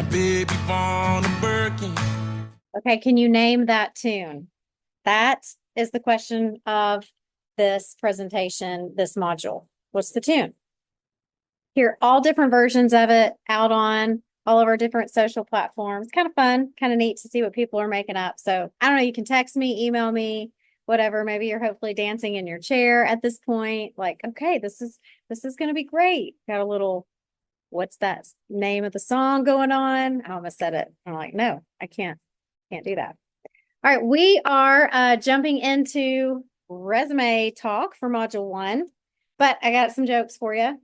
baby born a Birkin. Okay, can you name that tune? That is the question of this presentation, this module. What's the tune? Hear all different versions of it out on all of our different social platforms. Kind of fun, kind of neat to see what people are making up. So I don't know, you can text me, email me, whatever. Maybe you're hopefully dancing in your chair at this point. Like, okay, this is gonna be great. Got a little, what's that name of the song going on? I almost said it. I'm like, no, I can't do that. All right, we are jumping into resume talk for module one, but I got some jokes for you.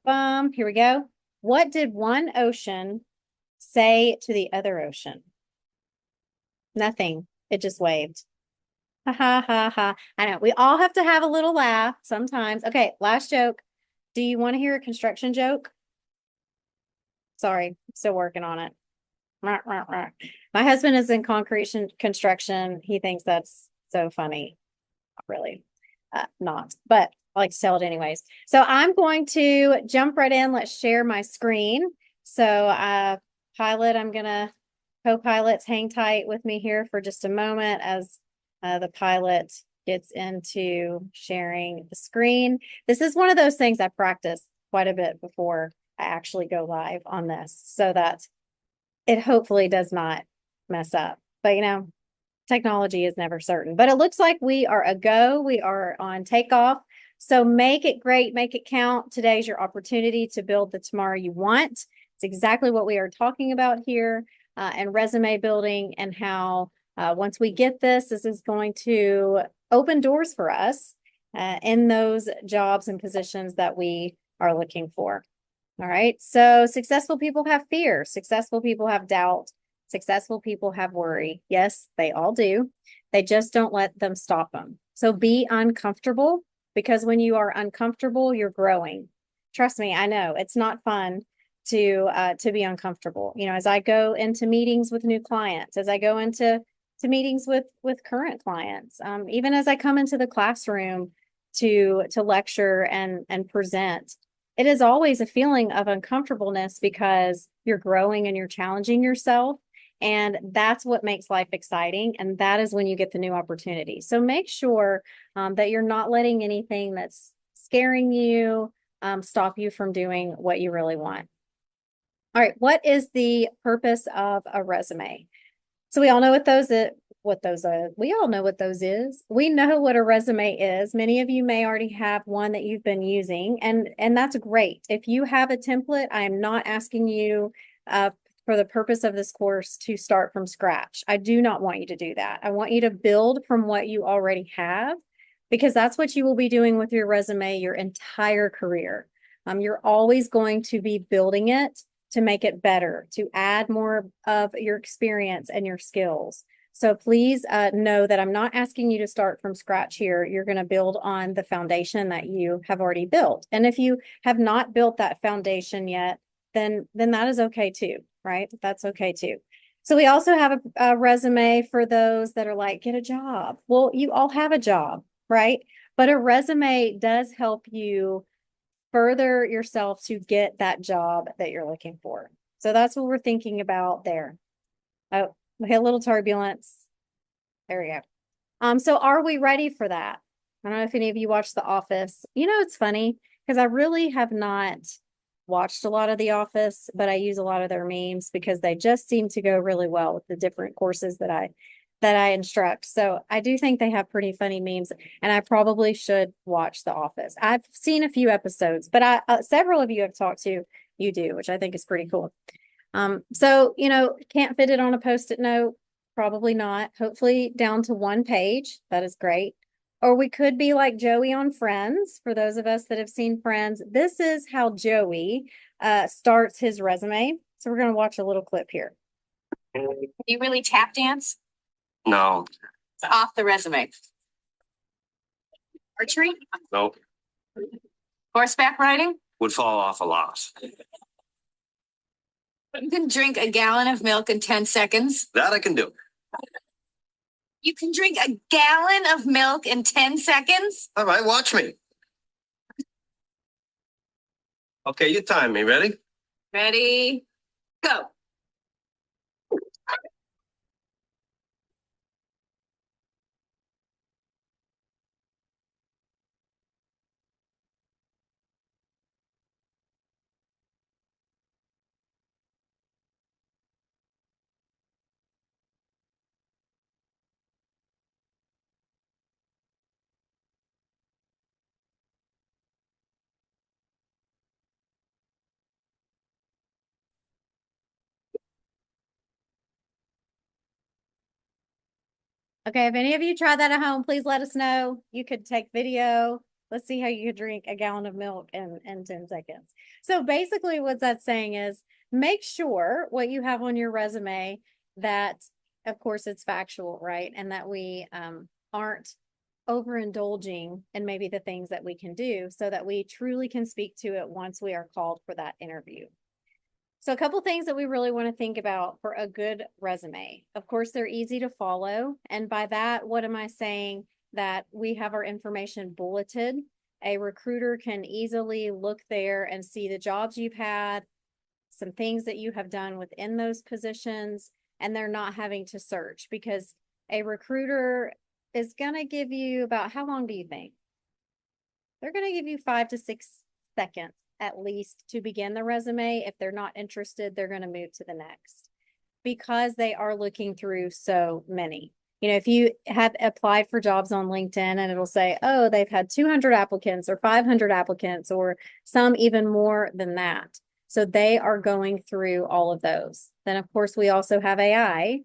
Bum. Here we go. What did one ocean say to the other ocean? Nothing. It just waved. Ha ha ha ha. I know. We all have to have a little laugh sometimes. Okay, last joke. Do you want to hear a construction joke? Sorry, still working on it. Rah, rah, rah. My husband is in concrete construction. He thinks that's so funny. Not really, not, but I like to tell it anyways. So I'm going to jump right in. Let's share my screen. So, pilot, I'm gonna co-pilots hang tight with me here for just a moment as the pilot gets into sharing the screen. This is one of those things I practice quite a bit before I actually go live on this so that it hopefully does not mess up. But technology is never certain. But it looks like we are a go. We are on takeoff. So make it great, make it count. Today's your opportunity to build the tomorrow you want. It's exactly what we are talking about here, and resume building, and how once we get this is going to open doors for us in those jobs and positions that we are looking for. All right. So successful people have fear. Successful people have doubt. Successful people have worry. Yes, they all do. They just don't let them stop them. So be uncomfortable, because when you are uncomfortable, you're growing. Trust me, I know it's not fun to be uncomfortable. As I go into meetings with new clients, as I go into meetings with current clients, even as I come into the classroom to lecture and present, it is always a feeling of uncomfortableness because you're growing and you're challenging yourself. And that's what makes life exciting. And that is when you get the new opportunity. So make sure that you're not letting anything that's scaring you stop you from doing what you really want. All right. What is the purpose of a resume? So we all know we all know what those is. We know what a resume is. Many of you may already have one that you've been using, and that's great. If you have a template, I am not asking you for the purpose of this course to start from scratch. I do not want you to do that. I want you to build from what you already have, because that's what you will be doing with your resume your entire career. You're always going to be building it to make it better, to add more of your experience and your skills. So please know that I'm not asking you to start from scratch here. You're going to build on the foundation that you have already built. And if you have not built that foundation yet, then that is okay too, right? That's okay too. So we also have a resume for those that are like, get a job. Well, you all have a job, right? But a resume does help you further yourself to get that job that you're looking for. So that's what we're thinking about there. Oh, we had a little turbulence. There we go. So are we ready for that? I don't know if any of you watched The Office. It's funny because I really have not watched a lot of The Office, but I use a lot of their memes because they just seem to go really well with the different courses that I instruct. So I do think they have pretty funny memes, and I probably should watch The Office. I've seen a few episodes, but several of you have talked to, you do, which I think is pretty cool. So, can't fit it on a Post-it note. Probably not. Hopefully down to one page. That is great. Or we could be like Joey on Friends. For those of us that have seen Friends, this is how Joey starts his resume. So we're going to watch a little clip here. You really tap dance? No, Off the resume. Archery? nope. Horseback riding? Would fall off a lot. You can drink a gallon of milk in 10 seconds. That I can do. You can drink a gallon of milk in 10 seconds? All right, watch me. Okay, you time me. Ready? Ready? Go. Okay, if any of you try that at home, please let us know. You could take video. Let's see how you could drink a gallon of milk in 10 seconds. So basically what that's saying is make sure what you have on your resume that, of course, it's factual, right? And that we aren't overindulging in maybe the things that we can do so that we truly can speak to it once we are called for that interview. So a couple things that we really want to think about for a good resume. Of course, they're easy to follow. And by that, what am I saying? That we have our information bulleted. A recruiter can easily look there and see the jobs you've had, some things that you have done within those positions, and they're not having to search because a recruiter is going to give you about, how long do you think? They're going to give you 5 to 6 seconds at least to begin the resume. If they're not interested, they're going to move to the next because they are looking through so many. You know, if you have applied for jobs on LinkedIn and it'll say, oh, they've had 200 applicants or 500 applicants or some even more than that. So they are going through all of those. Then, of course, we also have AI,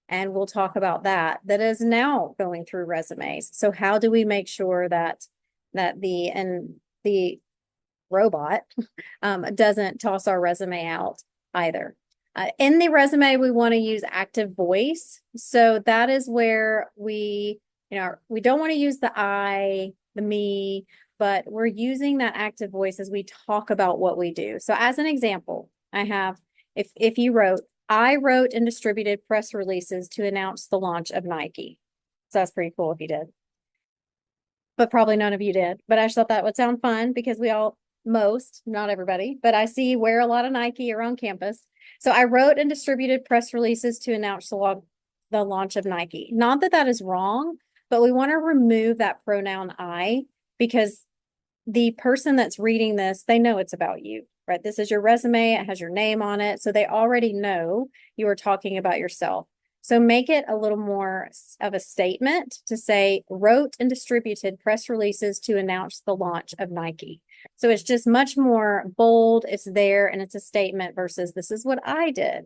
and we'll talk about that is now going through resumes. So how do we make sure that the robot doesn't toss our resume out either? In the resume, we want to use active voice. So that is where we don't want to use the I, the me, but we're using that active voice as we talk about what we do. So as an example, I have, if you wrote, I wrote and distributed press releases to announce the launch of Nike. So that's pretty cool if you did. But probably none of you did. But I just thought that would sound fun because not everybody, but I see wear a lot of Nike around campus. So I wrote and distributed press releases to announce the launch of Nike. Not that that is wrong, but we want to remove that pronoun I because the person that's reading this, they know it's about you, right? This is your resume. It has your name on it. So they already know you are talking about yourself. So make it a little more of a statement to say, wrote and distributed press releases to announce the launch of Nike. So it's just much more bold. It's there and it's a statement versus this is what I did.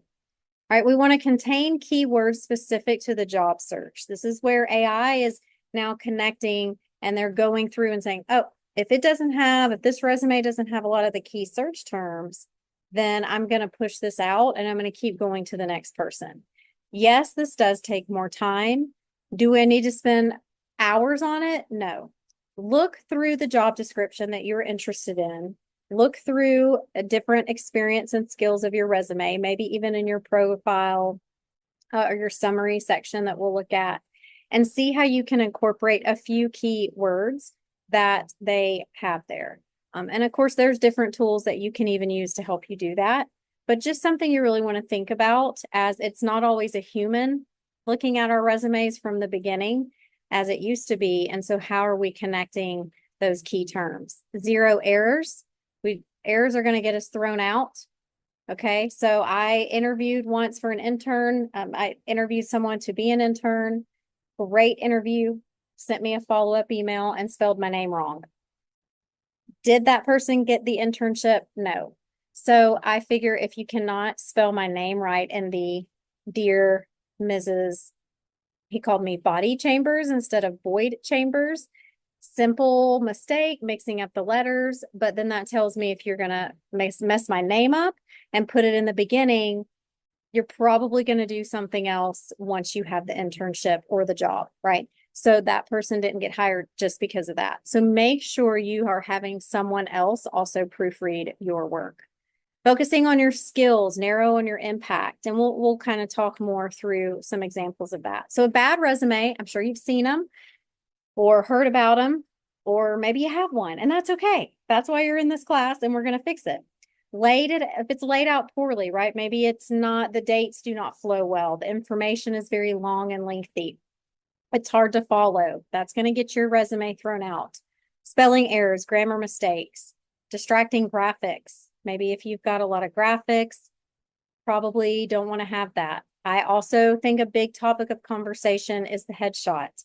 All right. We want to contain keywords specific to the job search. This is where AI is now connecting and they're going through and saying, oh, if this resume doesn't have a lot of the key search terms, then I'm going to push this out and I'm going to keep going to the next person. Yes, this does take more time. Do I need to spend hours on it? No. Look through the job description that you're interested in. Look through a different experience and skills of your resume, maybe even in your profile or your summary section that we'll look at, and see how you can incorporate a few key words that they have there. And of course, there's different tools that you can even use to help you do that. But just something you really want to think about, as it's not always a human looking at our resumes from the beginning as it used to be. And so how are we connecting those key terms? 0 errors. Errors are going to get us thrown out. Okay, so I interviewed once for an intern. I interviewed someone to be an intern. Great interview. Sent me a follow-up email and spelled my name wrong. Did that person get the internship? No. So I figure if you cannot spell my name right in the dear Mrs. He called me Body Chambers instead of Boyd Chambers. Simple mistake, mixing up the letters, but then that tells me if you're going to mess my name up and put it in the beginning, you're probably going to do something else once you have the internship or the job, right? So that person didn't get hired just because of that. So make sure you are having someone else also proofread your work. Focusing on your skills, narrow on your impact, and we'll kind of talk more through some examples of that. So a bad resume, I'm sure you've seen them or heard about them, or maybe you have one, and that's okay. That's why you're in this class, and we're going to fix it. If it's laid out poorly, right? Maybe it's not, the dates do not flow well. The information is very long and lengthy. It's hard to follow. That's going to get your resume thrown out. Spelling errors, grammar mistakes, distracting graphics. Maybe if you've got a lot of graphics, probably don't want to have that. I also think a big topic of conversation is the headshot.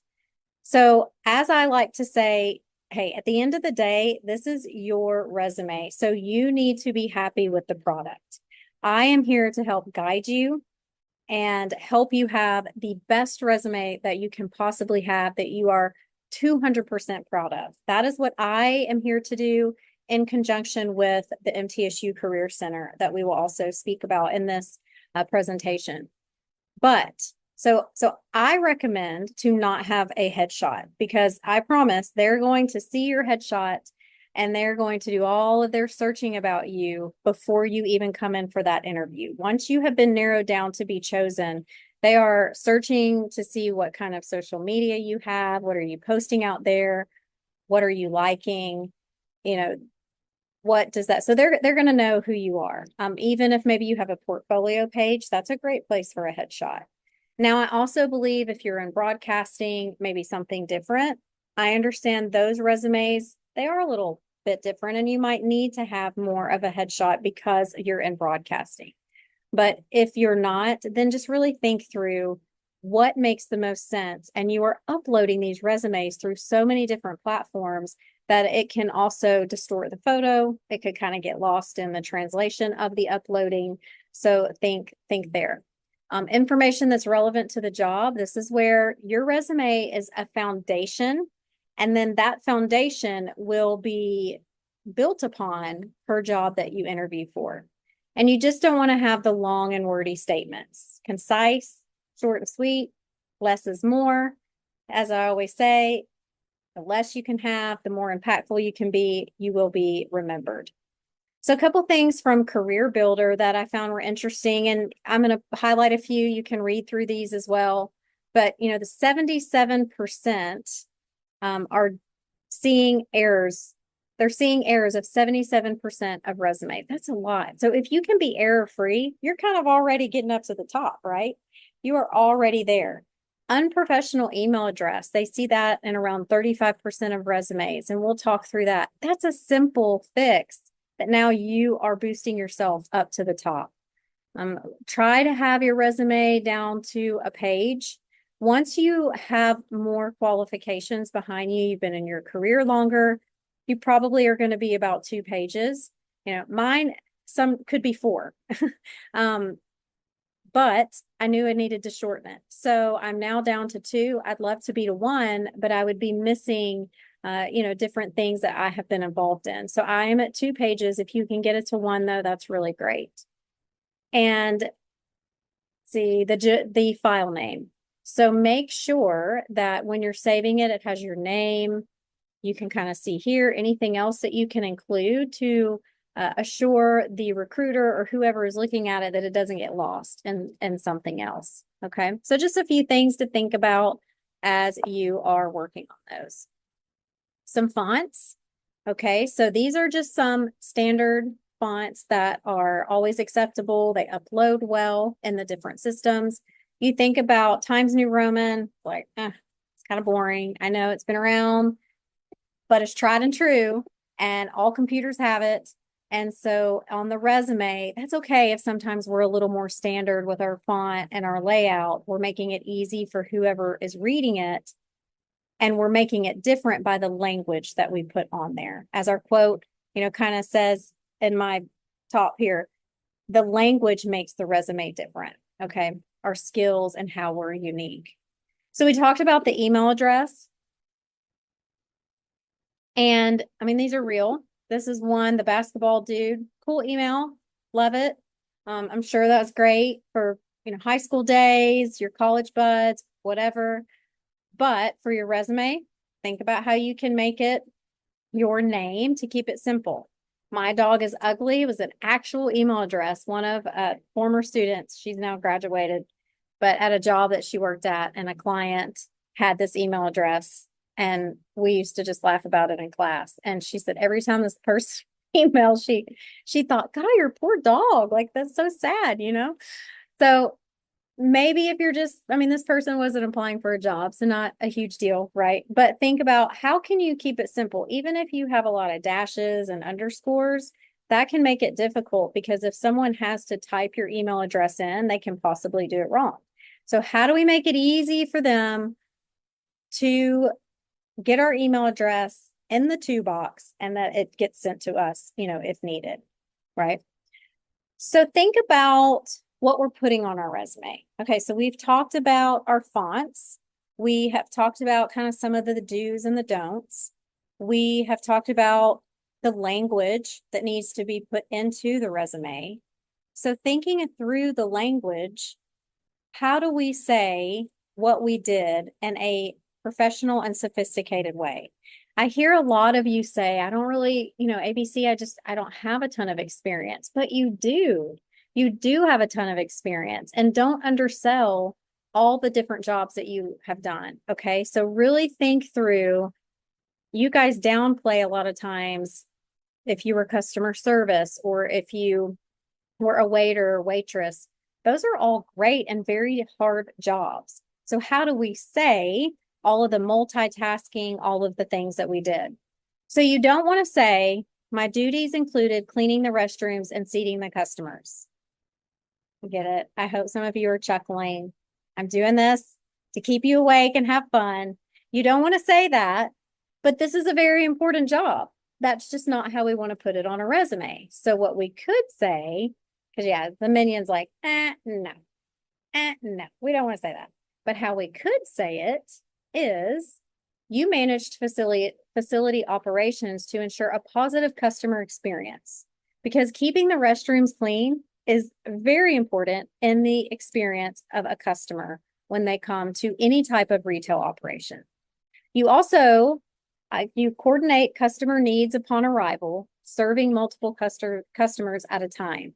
So as I like to say, hey, at the end of the day, this is your resume. So you need to be happy with the product. I am here to help guide you and help you have the best resume that you can possibly have that you are 200% proud of. That is what I am here to do in conjunction with the MTSU Career Center that we will also speak about in this presentation. But so I recommend to not have a headshot, because I promise they're going to see your headshot and they're going to do all of their searching about you before you even come in for that interview. Once you have been narrowed down to be chosen, they are searching to see what kind of social media you have, what are you posting out there, what are you liking, you know, what does that, so they're going to know who you are. Even if maybe you have a portfolio page, that's a great place for a headshot. Now, I also believe if you're in broadcasting, maybe something different. I understand those resumes, they are a little bit different, and you might need to have more of a headshot because you're in broadcasting. But if you're not, then just really think through what makes the most sense. And you are uploading these resumes through so many different platforms that it can also distort the photo. It could kind of get lost in the translation of the uploading. So think there. Information that's relevant to the job. This is where your resume is a foundation, and then that foundation will be built upon per job that you interview for. And you just don't want to have the long and wordy statements. Concise, short and sweet, less is more. As I always say, the less you can have, the more impactful you can be, you will be remembered. So a couple things from Career Builder that I found were interesting, and I'm going to highlight a few. You can read through these as well. But, you know, the 77% are seeing errors. They're seeing errors of 77% of resume. That's a lot. So if you can be error-free, you're kind of already getting up to the top, right? You are already there. Unprofessional email address. They see that in around 35% of resumes, and we'll talk through that. That's a simple fix that now you are boosting yourself up to the top. Try to have your resume down to a page. Once you have more qualifications behind you, you've been in your career longer, you probably are going to be about 2 pages. You know, mine, some could be 4. But I knew I needed to shorten it. So I'm now down to 2. I'd love to be to 1, but I would be missing, you know, different things that I have been involved in. So I am at 2 pages. If you can get it to 1, though, that's really great. And see the file name. So make sure that when you're saving it, it has your name. You can kind of see here anything else that you can include to assure the recruiter or whoever is looking at it that it doesn't get lost in something else. Okay, so just a few things to think about as you are working on those. Some fonts. Okay, so these are just some standard fonts that are always acceptable. They upload well in the different systems. You think about Times New Roman, like, it's kind of boring. I know it's been around, but it's tried and true, and all computers have it. And so on the resume, that's okay if sometimes we're a little more standard with our font and our layout. We're making it easy for whoever is reading it, and we're making it different by the language that we put on there. As our quote, you know, kind of says in my top here, the language makes the resume different, okay? Our skills and how we're unique. So we talked about the email address. And I mean, these are real. This is one, the basketball dude, cool email, love it. I'm sure that was great for, you know, high school days, your college buds, whatever. But for your resume, think about how you can make it your name to keep it simple. My dog is ugly was an actual email address. One of former students, she's now graduated, but at a job that she worked at, and a client had this email address. And we used to just laugh about it in class. And she said every time this person emailed, she thought, God, your poor dog. Like, that's so sad, you know? So maybe if you're just, I mean, this person wasn't applying for a job, so not a huge deal, right? But think about how can you keep it simple? Even if you have a lot of dashes and underscores, that can make it difficult, because if someone has to type your email address in, they can possibly do it wrong. So how do we make it easy for them to get our email address in the to box and that it gets sent to us, you know, if needed, right? So think about what we're putting on our resume. Okay, so we've talked about our fonts. We have talked about kind of some of the do's and the don'ts. We have talked about the language that needs to be put into the resume. So thinking through the language, how do we say what we did in a professional and sophisticated way? I hear a lot of you say, I don't really, ABC, I don't have a ton of experience, but you do. You do have a ton of experience, and don't undersell all the different jobs that you have done. Okay. So really think through, you guys downplay a lot of times if you were customer service or if you were a waiter or waitress. Those are all great and very hard jobs. So how do we say all of the multitasking, all of the things that we did? So you don't want to say, my duties included cleaning the restrooms and seating the customers. Get it? I hope some of you are chuckling. I'm doing this to keep you awake and have fun. You don't want to say that, but this is a very important job. That's just not how we want to put it on a resume. So what we could say, because the minion's like, no, we don't want to say that. But how we could say it is, you managed facility operations to ensure a positive customer experience, because keeping the restrooms clean is very important in the experience of a customer when they come to any type of retail operation. You also, you coordinate customer needs upon arrival, serving multiple customers at a time.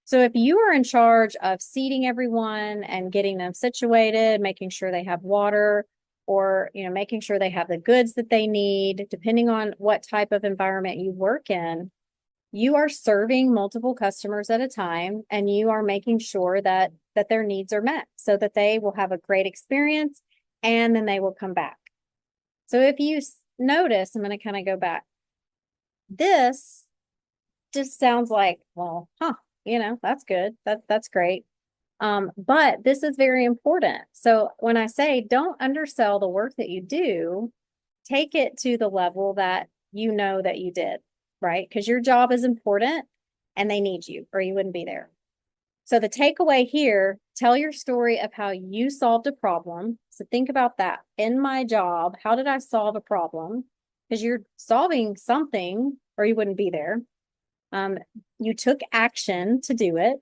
So if you are in charge of seating everyone and getting them situated, making sure they have water, or making sure they have the goods that they need, depending on what type of environment you work in, you are serving multiple customers at a time, and you are making sure that their needs are met so that they will have a great experience and then they will come back. So if you notice, I'm going to kind of go back. This just sounds like, well, that's good. That's great. But this is very important. So when I say don't undersell the work that you do, take it to the level that you know that you did, right? Because your job is important and they need you, or you wouldn't be there. So the takeaway here, tell your story of how you solved a problem. So think about that. In my job, how did I solve a problem? Because you're solving something or you wouldn't be there. You took action to do it,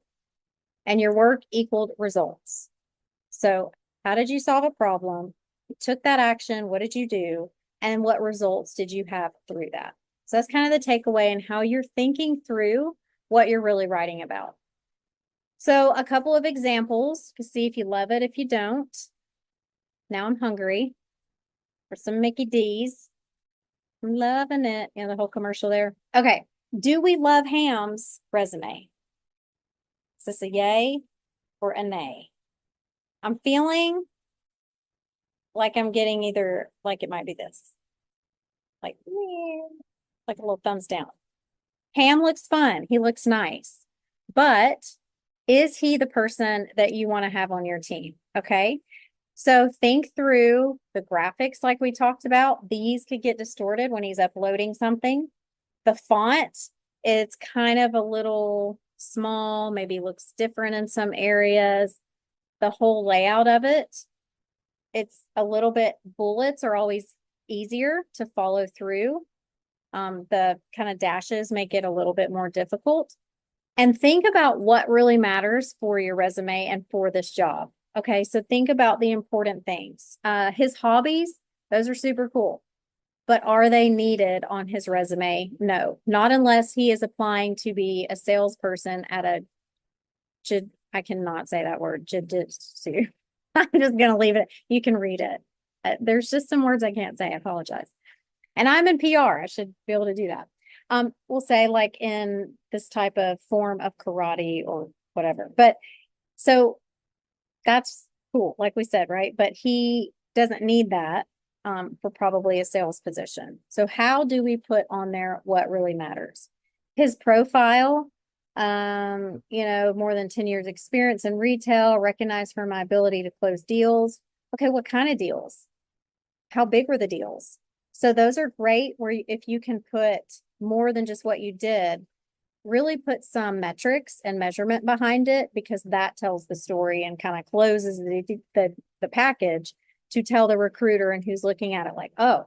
and your work equaled results. So how did you solve a problem? You took that action. What did you do? And what results did you have through that? So that's kind of the takeaway and how you're thinking through what you're really writing about. So a couple of examples to see if you love it, if you don't. Now I'm hungry for some Mickey D's. I'm loving it. The whole commercial there. Okay. Do we love Ham's resume? Is this a yay or a nay? I'm feeling like I'm getting either, like it might be this. Like a little thumbs down. Ham looks fun. He looks nice. But is he the person that you want to have on your team? Okay. So think through the graphics like we talked about. These could get distorted when he's uploading something. The font, it's kind of a little small, maybe looks different in some areas. The whole layout of it, it's a little bit, bullets are always easier to follow through. The kind of dashes make it a little bit more difficult. And think about what really matters for your resume and for this job. Okay, so think about the important things. His hobbies, those are super cool. But are they needed on his resume? No, not unless he is applying to be a salesperson at I cannot say that word, jiu-jitsu. I'm just going to leave it. You can read it. There's just some words I can't say. I apologize. And I'm in PR. I should be able to do that. We'll say like in this type of form of karate or whatever. But so that's cool, like we said, right? But he doesn't need that for probably a sales position. So how do we put on there what really matters? His profile, more than 10 years experience in retail, recognized for my ability to close deals. Okay, what kind of deals? How big were the deals? So those are great where if you can put more than just what you did, really put some metrics and measurement behind it because that tells the story and kind of closes the package to tell the recruiter and who's looking at it like, oh,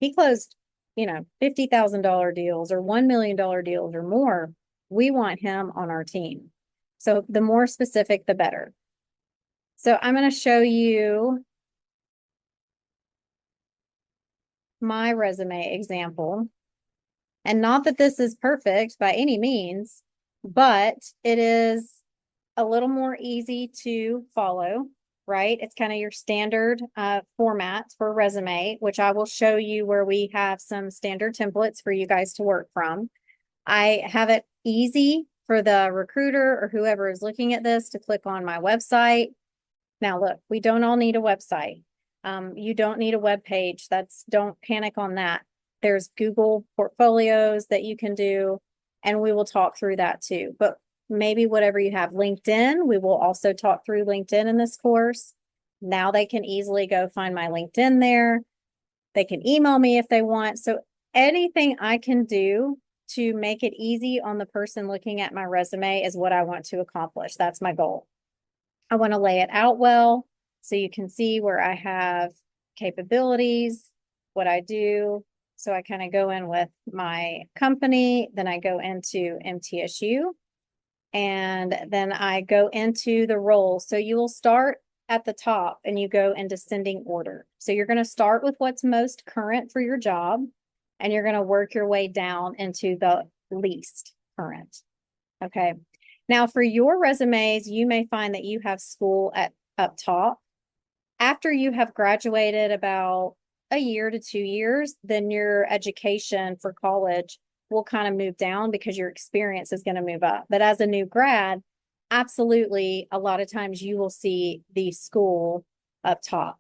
he closed, $50,000 deals or $1 million deals or more. We want him on our team. So the more specific, the better. So I'm going to show you my resume example. And not that this is perfect by any means, but it is a little more easy to follow, right? It's kind of your standard format for a resume, which I will show you where we have some standard templates for you guys to work from. I have it easy for the recruiter or whoever is looking at this to click on my website. Now, look, we don't all need a website. You don't need a web page. Don't panic on that. There's Google portfolios that you can do, and we will talk through that too. But maybe whatever you have, LinkedIn, we will also talk through LinkedIn in this course. Now they can easily go find my LinkedIn there. They can email me if they want. So anything I can do to make it easy on the person looking at my resume is what I want to accomplish. That's my goal. I want to lay it out well so you can see where I have capabilities, what I do. So I kind of go in with my company, then I go into MTSU, and then I go into the role. So you will start at the top and you go in descending order. So you're going to start with what's most current for your job, and you're going to work your way down into the least current. Okay. Now for your resumes, you may find that you have school up top. After you have graduated about a year to 2 years, then your education for college will kind of move down because your experience is going to move up. But as a new grad, absolutely, a lot of times you will see the school up top.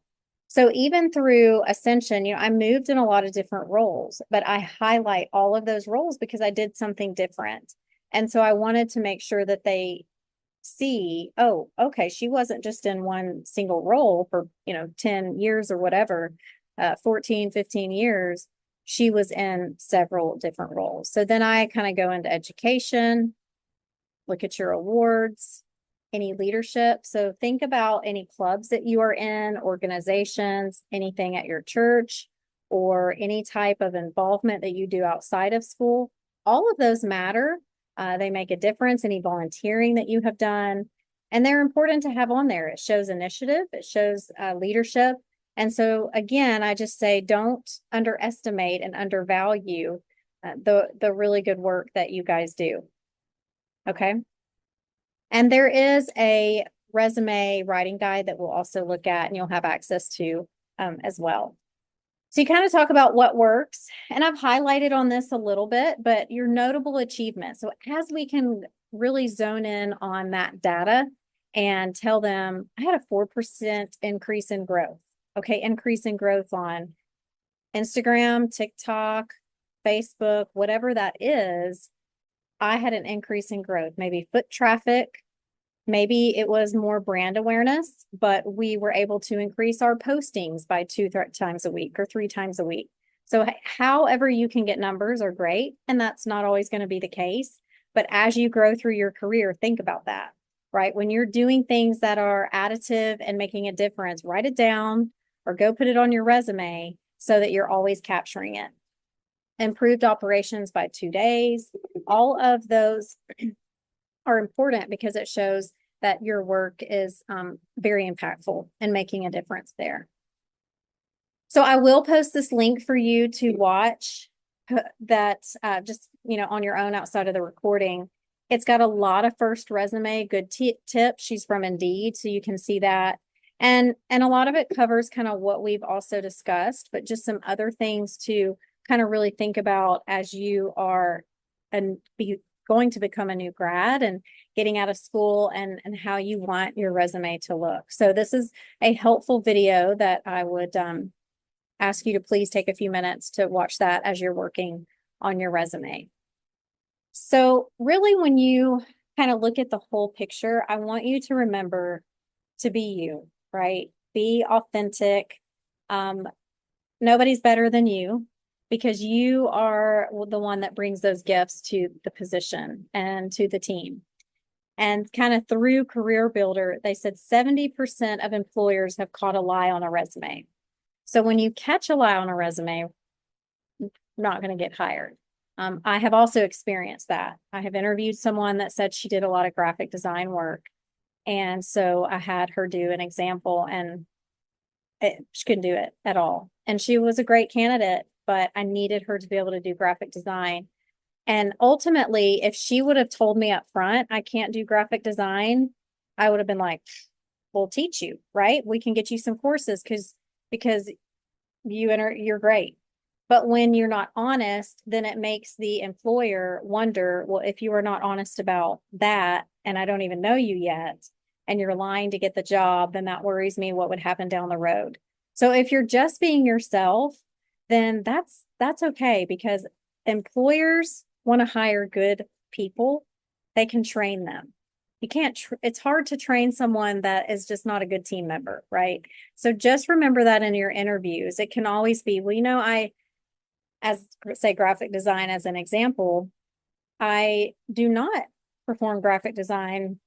So even through Ascension, I moved in a lot of different roles, but I highlight all of those roles because I did something different. And so I wanted to make sure that they see, oh, okay, she wasn't just in one single role for, 10 years or whatever, 14, 15 years. She was in several different roles. So then I kind of go into education, look at your awards, any leadership. So think about any clubs that you are in, organizations, anything at your church, or any type of involvement that you do outside of school. All of those matter. They make a difference. Any volunteering that you have done, and they're important to have on there. It shows initiative, it shows leadership. And so again, I just say, don't underestimate and undervalue the really good work that you guys do. Okay. And there is a resume writing guide that we'll also look at and you'll have access to as well. So you kind of talk about what works, and I've highlighted on this a little bit, but your notable achievements. So as we can really zone in on that data and tell them, I had a 4% increase in growth. Okay, increase in growth on Instagram, TikTok, Facebook, whatever that is. I had an increase in growth, maybe foot traffic. Maybe it was more brand awareness, but we were able to increase our postings by 2 times a week or 3 times a week. So however you can get numbers are great. And that's not always going to be the case. But as you grow through your career, think about that, right? When you're doing things that are additive and making a difference, write it down or go put it on your resume so that you're always capturing it. Improved operations by 2 days. All of those are important because it shows that your work is very impactful and making a difference there. So I will post this link for you to watch that just, on your own outside of the recording. It's got a lot of first resume, good tips. She's from Indeed, so you can see that. And a lot of it covers kind of what we've also discussed, but just some other things to kind of really think about as you are going to become a new grad and getting out of school and how you want your resume to look. So this is a helpful video that I would ask you to please take a few minutes to watch that as you're working on your resume. So really, when you kind of look at the whole picture, I want you to remember to be you, right? Be authentic. Nobody's better than you. because you are the one that brings those gifts to the position and to the team. And kind of through Career Builder, they said 70% of employers have caught a lie on a resume. So when you catch a lie on a resume, you're not going to get hired. I have also experienced that. I have interviewed someone that said she did a lot of graphic design work. And so I had her do an example and she couldn't do it at all. And she was a great candidate, but I needed her to be able to do graphic design. And ultimately, if she would have told me up front, I can't do graphic design, I would have been like, we'll teach you, right? We can get you some courses because you're great. But when you're not honest, then it makes the employer wonder, well, if you are not honest about that, and I don't even know you yet, and you're lying to get the job, then that worries me what would happen down the road. So if you're just being yourself, then that's okay, because employers want to hire good people. They can train them. You can't, it's hard to train someone that is just not a good team member, right? So just remember that in your interviews. It can always be, well, as say graphic design as an example, I do not perform graphic design,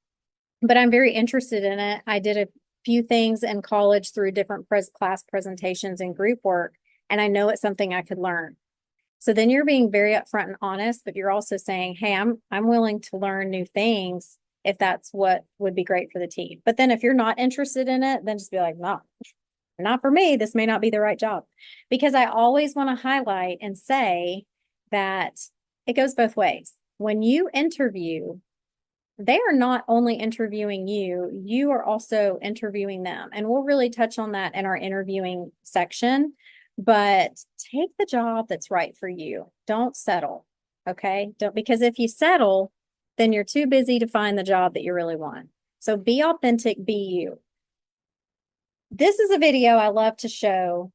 but I'm very interested in it. I did a few things in college through different class presentations and group work, and I know it's something I could learn. So then you're being very upfront and honest, but you're also saying, hey, I'm willing to learn new things if that's what would be great for the team. But then if you're not interested in it, then just be like, no, not for me. This may not be the right job. Because I always want to highlight and say that it goes both ways. When you interview, they are not only interviewing you, you are also interviewing them. And we'll really touch on that in our interviewing section. But take the job that's right for you. Don't settle. Okay. Because if you settle, then you're too busy to find the job that you really want. So be authentic, be you. This is a video I love to show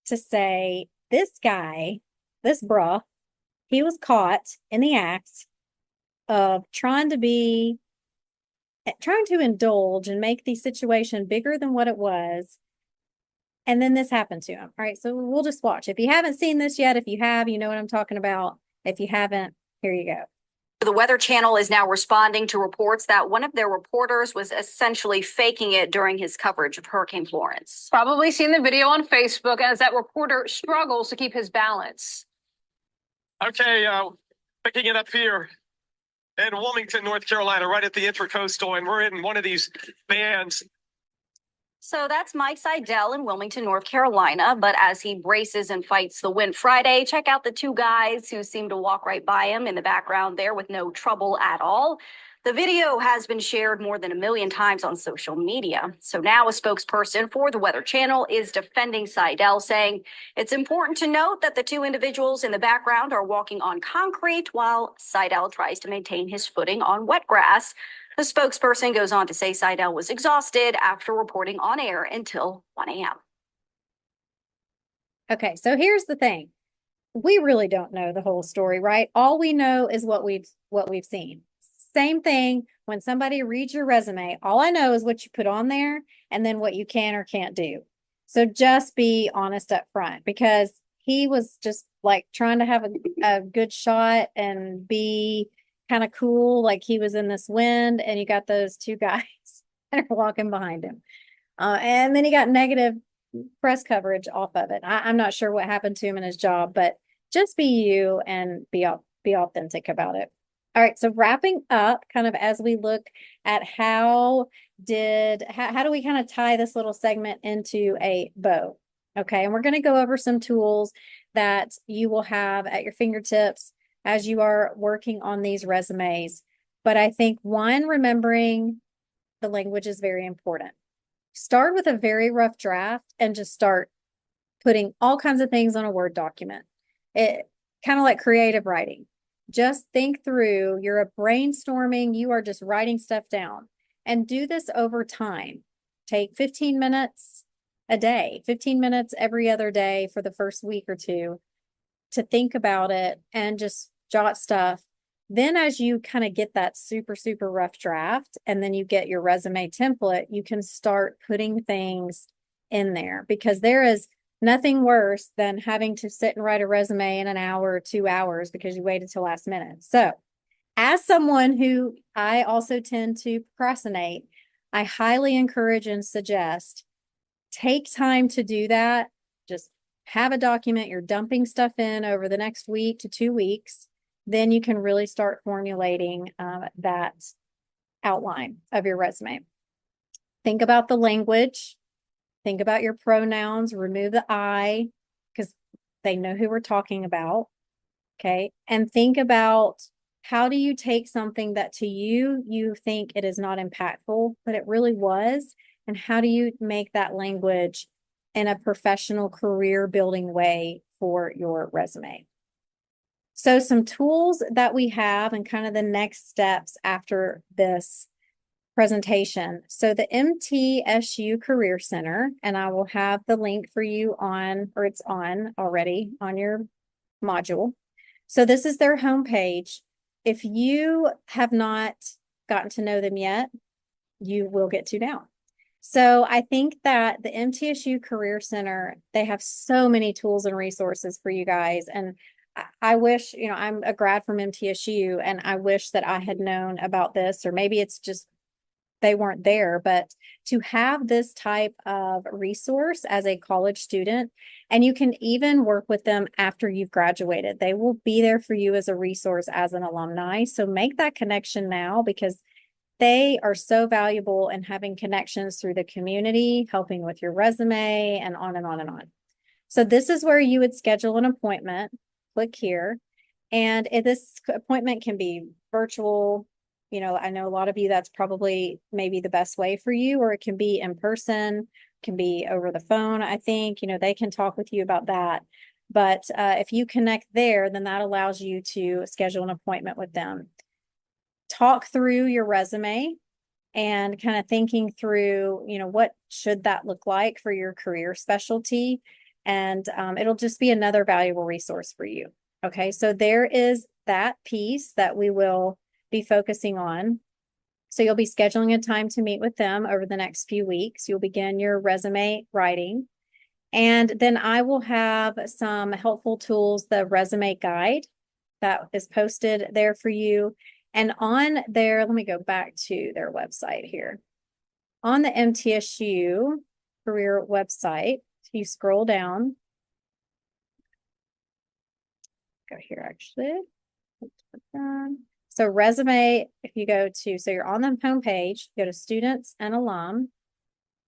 to say this guy, this bruh, he was caught in the act of trying to indulge and make the situation bigger than what it was. And then this happened to him. All right, so we'll just watch. If you haven't seen this yet, if you have, you know what I'm talking about. If you haven't, here you go. The Weather Channel is now responding to reports that one of their reporters was essentially faking it during his coverage of Hurricane Florence. Probably seen the video on Facebook as that reporter struggles to keep his balance. Okay, picking it up here in Wilmington, North Carolina, right at the Intracoastal, and we're in one of these bands. So that's Mike Seidel in Wilmington, North Carolina. But as he braces and fights the wind Friday, check out the two guys who seem to walk right by him in the background there with no trouble at all. The video has been shared more than 1 million times on social media. So now a spokesperson for the Weather Channel is defending Seidel, saying it's important to note that the two individuals in the background are walking on concrete while Seidel tries to maintain his footing on wet grass. The spokesperson goes on to say Seidel was exhausted after reporting on air until 1 a.m. Okay, so here's the thing. We really don't know the whole story, right? All we know is what we've seen. Same thing when somebody reads your resume. All I know is what you put on there and then what you can or can't do. So just be honest up front, because he was just like trying to have a good shot and be kind of cool, like he was in this wind, and you got those two guys that are walking behind him. And then he got negative press coverage off of it. I'm not sure what happened to him in his job, but just be you and be authentic about it. All right, so wrapping up kind of as we look at how do we kind of tie this little segment into a bow? Okay, and we're going to go over some tools that you will have at your fingertips as you are working on these resumes. But I think remembering the language is very important. Start with a very rough draft and just start putting all kinds of things on a Word document. It kind of like creative writing. Just think through, you're a brainstorming, you are just writing stuff down, and do this over time. Take 15 minutes a day, 15 minutes every other day for the first week or two to think about it and just jot stuff. Then as you kind of get that super, super rough draft and then you get your resume template, you can start putting things in there, because there is Nothing worse than having to sit and write a resume in an hour or 2 hours because you waited till last minute. So, as someone who I also tend to procrastinate, I highly encourage and suggest take time to do that. Just have a document you're dumping stuff in over the next week to 2 weeks. Then you can really start formulating that outline of your resume. Think about the language. Think about your pronouns. Remove the I because they know who we're talking about. Okay. And think about how do you take something that to you think it is not impactful, but it really was. And how do you make that language in a professional career building way for your resume? So some tools that we have and kind of the next steps after this presentation. So the MTSU Career Center, and I will have the link for you on, or it's on already on your module. So this is their homepage. If you have not gotten to know them yet, you will get to now. So I think that the MTSU Career Center, they have so many tools and resources for you guys. And I wish, I'm a grad from MTSU and I wish that I had known about this, or maybe it's just they weren't there, but to have this type of resource as a college student, and you can even work with them after you've graduated. They will be there for you as a resource as an alumni. So make that connection now because they are so valuable in having connections through the community, helping with your resume, and on and on and on. So this is where you would schedule an appointment. Click here. And if this appointment can be virtual, I know a lot of you, that's probably maybe the best way for you, or it can be in person, can be over the phone. I think, they can talk with you about that. But if you connect there, then that allows you to schedule an appointment with them. Talk through your resume and kind of thinking through, what should that look like for your career specialty? And it'll just be another valuable resource for you. Okay, so there is that piece that we will be focusing on. So you'll be scheduling a time to meet with them over the next few weeks. You'll begin your resume writing. And then I will have some helpful tools, the resume guide that is posted there for you. And on there, let me go back to their website here. On the MTSU career website, if you scroll down, go here actually. So resume, if you go to, so you're on the homepage, go to students and alum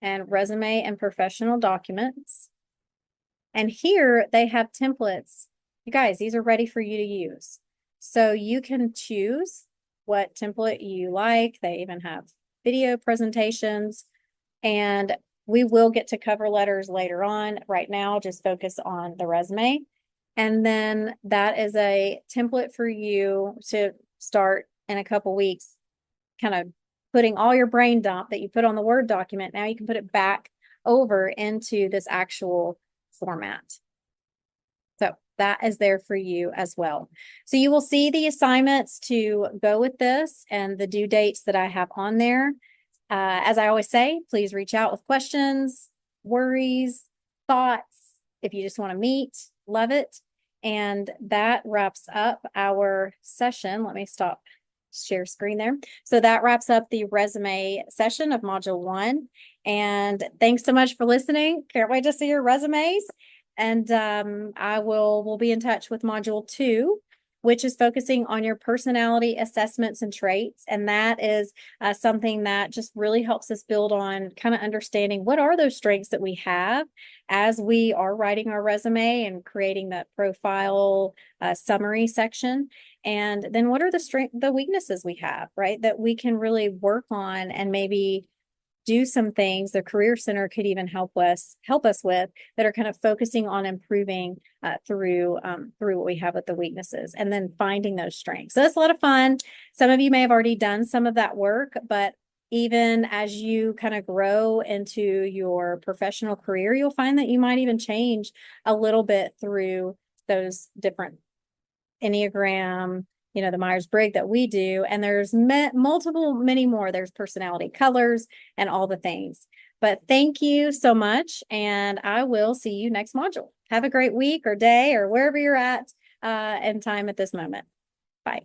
and resume and professional documents. And here they have templates. You guys, these are ready for you to use. So you can choose what template you like. They even have video presentations, and we will get to cover letters later on. Right now, just focus on the resume. And then that is a template for you to start in a couple weeks, kind of putting all your brain dump that you put on the Word document. Now you can put it back over into this actual format. So that is there for you as well. So you will see the assignments to go with this and the due dates that I have on there. As I always say, please reach out with questions, worries, thoughts. If you just want to meet, love it. And that wraps up our session. Let me stop share screen there. So that wraps up the resume session of Module 1. And thanks so much for listening. Can't wait to see your resumes. And we'll be in touch with Module 2, which is focusing on your personality assessments and traits. And that is something that just really helps us build on kind of understanding what are those strengths that we have as we are writing our resume and creating that profile summary section. And then what are the weaknesses we have, right? That we can really work on and maybe do some things the Career Center could even help us with that are kind of focusing on improving through what we have with the weaknesses and then finding those strengths. So that's a lot of fun. Some of you may have already done some of that work, but even as you kind of grow into your professional career, you'll find that you might even change a little bit through those different Enneagram, the Myers-Briggs that we do. And there's many more. There's personality colors and all the things. But thank you so much, and I will see you next module. Have a great week or day or wherever you're at in time at this moment. Bye.